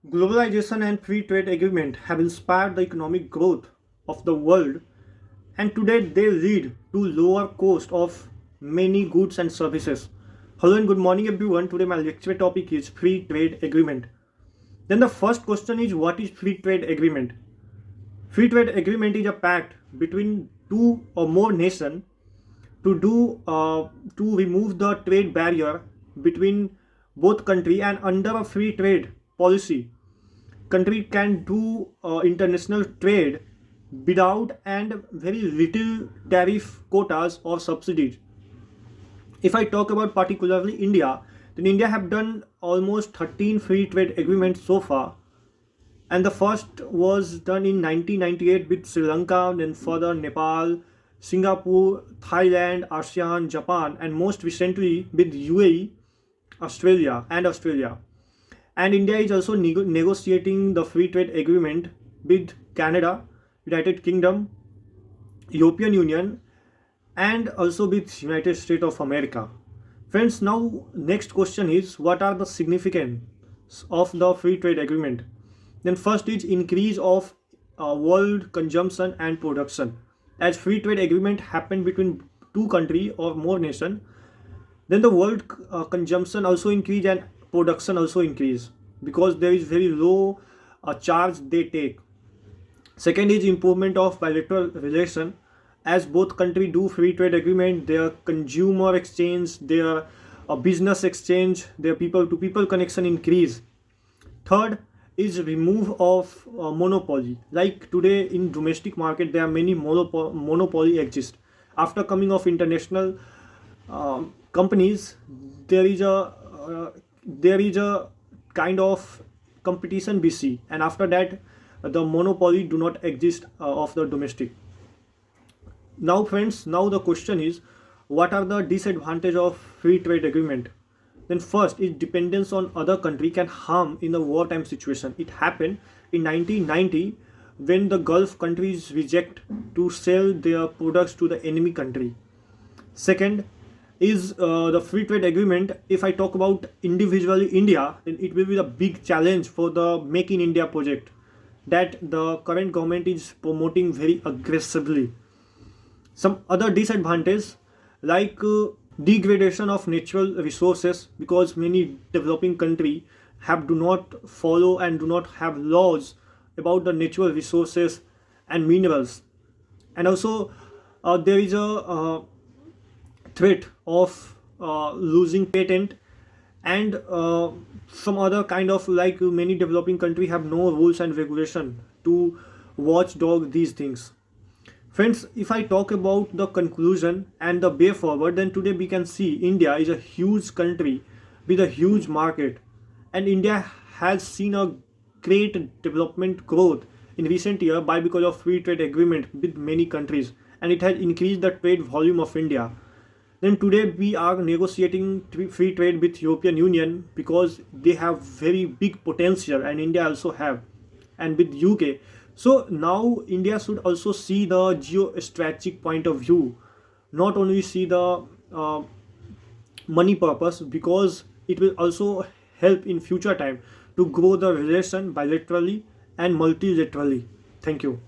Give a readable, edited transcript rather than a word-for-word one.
Globalization and free trade agreement have inspired the economic growth of the world, and today they lead to lower cost of many goods and services. Hello and good morning everyone. Today my lecture topic is free trade agreement. Then the first question is, what is free trade agreement? Free trade agreement is a pact between two or more nations to remove the trade barrier between both country, and under a free trade policy country can do international trade without and very little tariff quotas or subsidies. If I talk about particularly India, then India have done almost 13 free trade agreements so far, and the first was done in 1998 with Sri Lanka, then further Nepal, Singapore, Thailand, ASEAN, Japan, and most recently with UAE, Australia. And India is also negotiating the free trade agreement with Canada, United Kingdom, European Union, and also with United States of America. Friends, now next question is, what are the significance of the free trade agreement? Then first is increase of world consumption and production. As free trade agreement happen between two country or more nation, then the world consumption also increase and production also increase, because there is very low charge they take. Second is improvement of bilateral relation. As both country do free trade agreement, their consumer exchange, their business exchange, their people to people connection increase. Third is remove of monopoly. Like today in domestic market there are many monopoly exist. After coming of international companies, there is a kind of competition we see, and after that the monopoly do not exist of the domestic. Now friends, now the question is, what are the disadvantage of free trade agreement? Then first is dependence on other country can harm in the wartime situation. It happened in 1990 when the Gulf countries reject to sell their products to the enemy country. Second is the free trade agreement. If I talk about individually India, then it will be the big challenge for the Make in India project that the current government is promoting very aggressively. Some other disadvantage, like degradation of natural resources, because many developing country have do not follow and do not have laws about the natural resources and minerals. And also there is a threat of losing patent, and some other kind of, like many developing country have no rules and regulation to watchdog these things. Friends, if I talk about the conclusion and the way forward, then today we can see India is a huge country with a huge market, and India has seen a great development growth in recent year by because of free trade agreement with many countries, and it has increased the trade volume of India. Then today we are negotiating free trade with European Union because they have very big potential, and India also have, and with UK. So now India should also see the geostrategic point of view, not only see the money purpose, because it will also help in future time to grow the relation bilaterally and multilaterally. Thank you.